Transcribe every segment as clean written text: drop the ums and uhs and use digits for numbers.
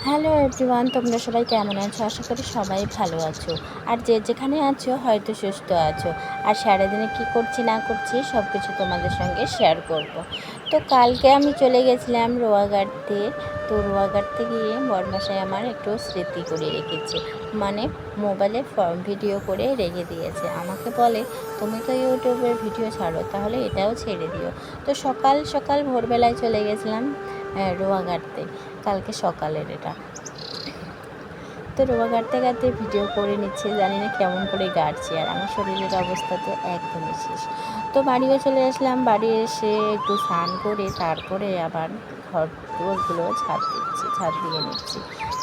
Hello everyone, তোমরা সবাই কেমন আছো? আশা করি সবাই ভালো আছো। আর যে যেখানে আছো হয়তো সুস্থ আছো। আর সারাদিনে কী করছি না করছি সব কিছু তোমাদের সঙ্গে শেয়ার করব। তো কালকে আমি চলে গেছিলাম রোয়াগাড়তে। তো রোয়াগাড়তে গিয়ে বরমশাই আমার একটু স্মৃতি করে রেখেছে, মানে মোবাইলে ভিডিও করে রেখে দিয়েছে। আমাকে বলে, তুমি তো ইউটিউবের ভিডিও ছাড়ো, তাহলে এটাও ছেড়ে দিও। তো সকাল সকাল ভোরবেলায় চলে গেছিলাম রোয়াগাড়তে। কালকে সকালের এটা। তো রোয়া গাড়তে গাড়তে ভিডিও করে নিচ্ছে, জানি না কেমন করে গাড়ছি। আর আমার শরীরের অবস্থা তো একদমই শেষ। তো বাড়িও চলে আসলাম। বাড়ি এসে একটু স্নান করে তারপরে আবার ঘর দুয়ারগুলো ঝাড় দিয়ে নিচ্ছি।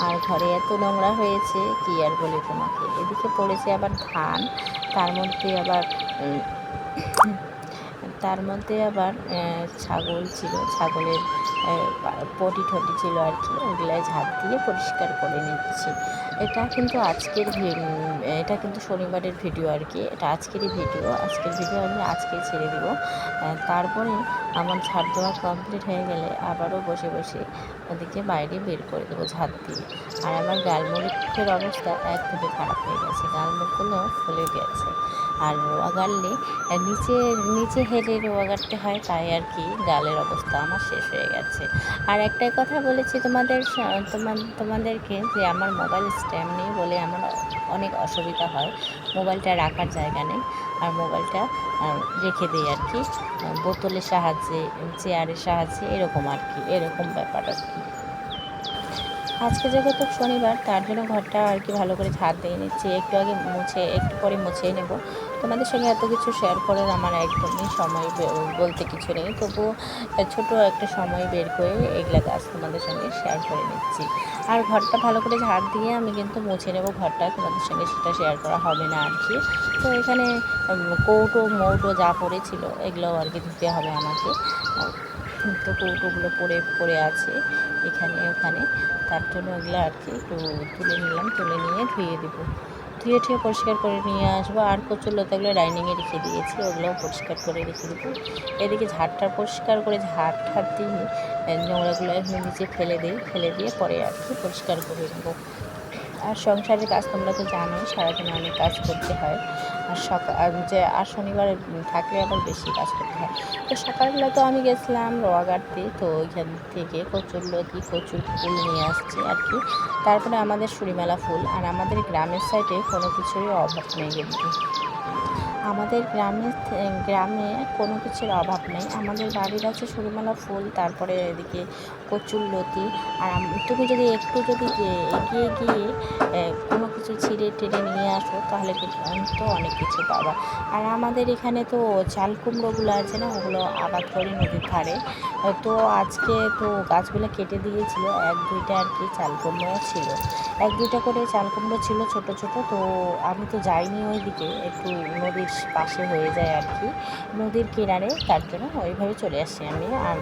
আর ঘরে এত নোংরা হয়েছে কি আর বলি তোমাকে। এদিকে পড়েছে আবার ধান, তার মধ্যে আবার তার মধ্যে আবার ছাগল ছিল, ছাগলের পটি ঠটি ছিল আর কি, ওগুলাই ঝাঁপ দিয়ে পরিষ্কার করে নিচ্ছি। এটা কিন্তু শনিবারের ভিডিও আর কি, এটা আজকের ভিডিও আমি আজকেই ছেড়ে দিব। তারপরে আমার ঝাড় দেওয়া কমপ্লিট হয়ে গেলে আবারও বসে বসে ওদিকে বাইরে বের করে দেবো ঝাঁট দিয়ে। আর আমার গালমুখের অবস্থা একদমই খারাপ হয়ে গেছে, গালমুখগুলো ফুলে গেছে। আর রোয়া গাড়লে নিচে নিচে হেঁটে রোয়া গাড়তে হয়, তাই আর কি গালের অবস্থা আমার শেষ হয়ে গেছে। আর একটাই কথা বলেছি তোমাদেরকে, যে আমার মোবাইল স্ট্যান্ড নেই বলে আমার অনেক অসুবিধা হয়। মোবাইলটা রাখার জায়গা নেই, আর মোবাইলটা রেখে দিই আর কি বোতলের সাহায্যে, চেয়ারের সাহায্যে, এরকম ব্যাপার আর কি। আজকে যেহেতু শনিবার, তার জন্য ঘরটা আর কি ভালো করে ঝাড় দিয়ে নিচ্ছি। একটু পরে মুছেই নেব। তোমাদের সঙ্গে এত কিছু শেয়ার করার আমার একদমই সময় বলতে কিছু নেই, তবুও ছোট একটা সময় বের করে এগুলা কাজ তোমাদের সঙ্গে শেয়ার করে নিচ্ছি। আর ঘরটা ভালো করে ঝাড় দিয়ে আমি কিন্তু মুছে নেব ঘরটা, তোমাদের সঙ্গে সেটা শেয়ার করা হবে না আর কি। তো এখানে মৌটো যা পড়েছিল এগুলোও আর কি ধুতে হবে আমাকে। তো কৌটোগুলো পড়ে আছে এখানে ওখানে, তার জন্য ওগুলো আর কি একটু তুলে নিলাম, তুলে নিয়ে ধুয়ে দেবো। ধুয়ে পরিষ্কার করে নিয়ে আসবো। আর কচুরলতাগুলো ডাইনিংয়ে রেখে দিয়েছি, ওগুলোও পরিষ্কার করে রেখে দেবো। এদিকে ঝাড়টা পরিষ্কার করে ঝাড় দিয়ে নোংরাগুলো নিচে ফেলে দিয়ে পরে আর কি পরিষ্কার করে নেবো। আর সংসারের কাজ তোমরা তো জানোই, সারাদিনে অনেক কাজ করতে হয়। আর শনিবার থাকলে আবার বেশি কাজ করতে হয়। তো সকালবেলা তো আমি গেছিলাম রোয়াগাড়তে, তো ওইখান থেকে কচুর ফুল নিয়ে আসছি আর কি। তারপরে আমাদের সুরিমেলা ফুল, আর আমাদের গ্রামের সাইডে কোনো কিছুরই অভাব নেই কিন্তু। আমাদের গ্রামে কোনো কিছুর অভাব নেই। আমাদের বাড়ির আছে সুরিমেলা ফুল, তারপরে এদিকে কচুরলতি। আর তুমি যদি একটু এগিয়ে গিয়ে কোনো কিছু ছিঁড়ে টেড়ে নিয়ে আসো, তাহলে কিন্তু অনেক কিছু পাবা। আর আমাদের এখানে তো চাল কুমড়োগুলো আছে না, ওগুলো আবাদ করে নদীর ধারে। তো আজকে তো গাছগুলো কেটে দিয়েছিল, এক দুইটা আর কি চাল কুমড়ো ছিল, এক দুইটা করে চাল কুমড়ো ছিল ছোট ছোট। তো আমি তো যাইনি ওইদিকে, একটু নদীর পাশে হয়ে যায় আর কি, নদীর কিনারে, তার জন্য ওইভাবে চলে আসছি আমি। আর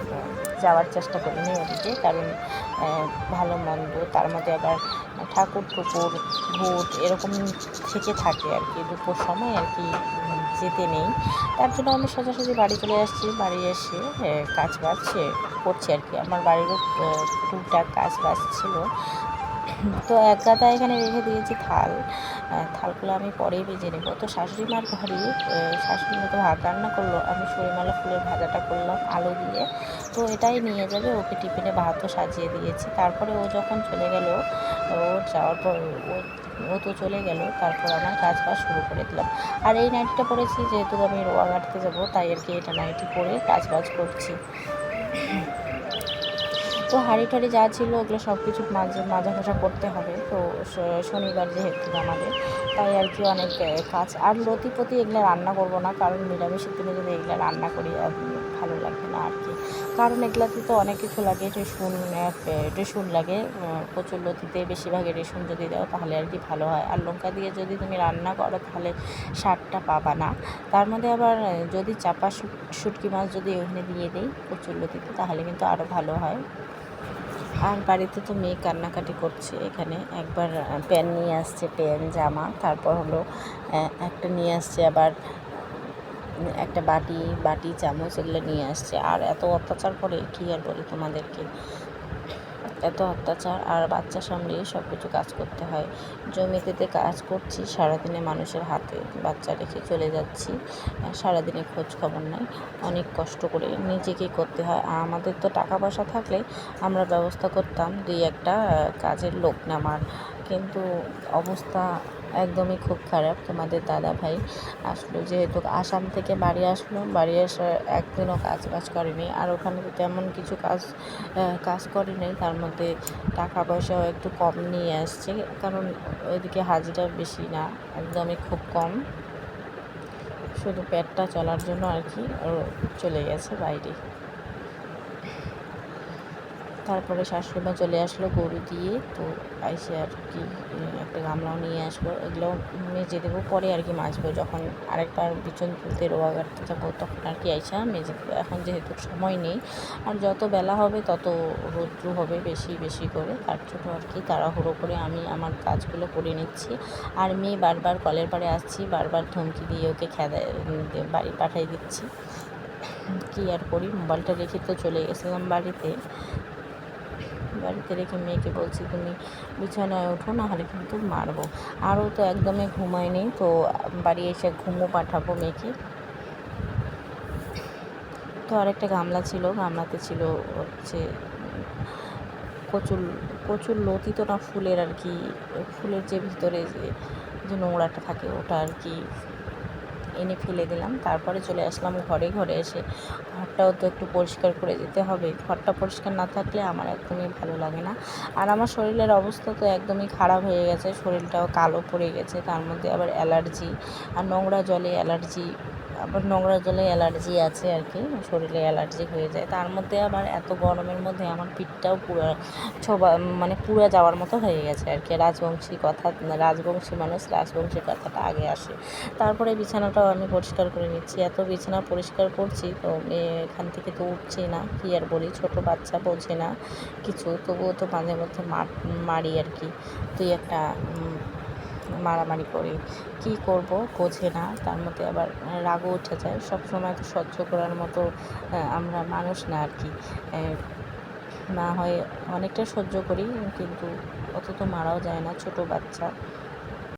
যাওয়ার চেষ্টা করিনি ওদিকে, কারণ ভালো মন্দ, তার মধ্যে আবার ঠাকুর ভূত এরকম থেকে থাকে আর কি, দুপুর সময় আর কি যেতে নেই। তার জন্য আমি সোজাসুজি বাড়ি চলে আসছি। বাড়ি এসে কাজ বাজ করছি আর কি, আমার বাড়িরও টুকটাক কাজ বাজ ছিল। তো এক গাদা এখানে রেখে দিয়েছি থালগুলো আমি পরেই ভেজে নেব। তো শাশুড়ি মার ঘরে শাশুড়ি মতো ভাত রান্না করলো, আমি সরিমালা ফুলের ভাজাটা করলাম আলু দিয়ে। তো এটাই নিয়ে যাবে, ওকে টিফিনে ভাতও সাজিয়ে দিয়েছি। তারপরে ও যখন চলে গেল, যাওয়ার পর ও তো চলে গেল, তারপর আমার কাজ বাজ শুরু করে দিলাম। আর এই নাইটিটা পরেছি যেহেতু আমি রোয়া কাটতে যাবো, তাই আর কি এটা নাইটি পরে কাজ বাজ করছি। তো হাঁড়ি টাড়ি যা ছিল ওগুলো সব কিছু মাজা ঘষা করতে হবে। তো শনিবার যেহেতু আমাদের, তাই আর কি অনেক কাজ। আর লতিপতি এগুলো রান্না করব না, কারণ নিরামিষের দিনে যদি এগুলো রান্না করি ভালো লাগবে না আর কি। কারণ এগুলাতে তো অনেক কিছু লাগে, রেসুন লাগে। কচুর লতিতে বেশিরভাগই রেসুন যদি দাও তাহলে আর কি ভালো হয়। আর লঙ্কা দিয়ে যদি তুমি রান্না করো তাহলে স্বাদটা পাবা না। তার মধ্যে আবার যদি চাপা শুটকি মাছ যদি ওখানে দিয়ে দিই কচুর লতিতে, তাহলে কিন্তু আরও ভালো হয়। আর বাড়িতে তো মেয়ে কান্নাকাটি করছে। এখানে একবার প্যান নিয়ে আসছে, প্যান জামা, তারপর হলো একটা নিয়ে আসছে আবার একটা বাটি চামচ, এগুলো নিয়ে আসছে। আর এত অত্যাচার করে কি আর বলি তোমাদেরকে। এত অত্যাচার, আর বাচ্চা সামলিয়ে সব কিছু কাজ করতে হয়। জমিতে কাজ করছি, সারাদিনে মানুষের হাতে বাচ্চা রেখে চলে যাচ্ছি, সারাদিনে খোঁজ খবর নাই, অনেক কষ্ট করে নিজেকেই করতে হয়। আমাদের তো টাকা পয়সা থাকলে আমরা ব্যবস্থা করতাম দুই একটা কাজের লোক নেওয়ার, কিন্তু অবস্থা একদমই খুব খারাপ। তোমাদের দাদা ভাই আসলো, যেহেতু আসাম থেকে বাড়ি আসলো, বাড়ি আসার একদিনও কাজ বাজ করেনি, আর ওখানে তো তেমন কিছু কাজ করেনি। তার মধ্যে টাকা পয়সাও একটু কম নিয়ে আসছে, কারণ ওইদিকে হাজিরা বেশি না, একদমই খুব কম, শুধু পেটটা চলার জন্য আর কি চলে গেছে বাইরে। তারপরে শাশুড়িমা চলে আসলো গরু দিয়ে, তো আইসে আর কি একটা গামলাও নিয়ে আসলো, এগুলো মেজে দেবো পরে আর কি মাজবো, যখন আরেকবার বিচন তুলতে রোয়া কাটতে যাবো তখন আর কি আইসা মেজে দেবো। এখন যেহেতু সময় নেই, আর যত বেলা হবে তত রৌদ্র হবে বেশি বেশি করে, তার জন্য আর কি তাড়াহুড়ো করে আমি আমার কাজগুলো করে নিচ্ছি। আর মেয়ে বারবার কলের পাড়ে আসছি, বারবার ধমকি দিয়ে ওকে খেদায় বাড়ি পাঠিয়ে দিচ্ছি। কী আর করি, মোবাইলটা রেখে তো চলে গেছিলাম বাড়িতে রেখে মেয়েকে বলছি তুমি বিছানায় ওঠো, না হলে কিন্তু মারবো। আরও তো একদমই ঘুমায়নি, তো বাড়ি এসে ঘুমও পাঠাবো মেয়েকে। তো আরেকটা গামলা ছিল, গামলাতে ছিল হচ্ছে কচুর লতি, তো না ফুলের আর কি, ফুলের যে ভিতরে যে নোংরাটা থাকে ওটা আর কি এনে ফেলে দিলাম। তারপরে চলে আসলাম ঘরে এসে ঘরটাও তো একটু পরিষ্কার করে দিতে হবে, ঘরটা পরিষ্কার না থাকলে আমার একদমই ভালো লাগে না। আর আমার শরীরের অবস্থা তো একদমই খারাপ হয়ে গেছে, শরীরটাও কালো পড়ে গেছে, তার মধ্যে আবার অ্যালার্জি, আর নোংরা জলে অ্যালার্জি আছে আর কি, শরীরে অ্যালার্জি হয়ে যায়। তার মধ্যে আবার এত গরমের মধ্যে আমার পিঠটাও পুড়ে যাওয়ার মতো হয়ে গেছে আর কি। রাজবংশী মানুষ, রাজবংশী কথাটা আগে আসে। তারপরে বিছানাটাও আমি পরিষ্কার করে নিচ্ছি, এত বিছানা পরিষ্কার করছি তো এখান থেকে তো উঠছেই না, কী আর বলি, ছোটো বাচ্চা বোঝে না কিছু, তবুও তো মাঝে মধ্যে মারি আর কি, তুই একটা মারামারি করে, কি করব বোঝে না, তার মধ্যে আবার রাগও উঠে যায়। সব সময় তো সহ্য করার মতো আমরা মানুষ না আর কি, না হয় অনেকটা সহ্য করি, কিন্তু অত তো মারাও যায় না, ছোটো বাচ্চা।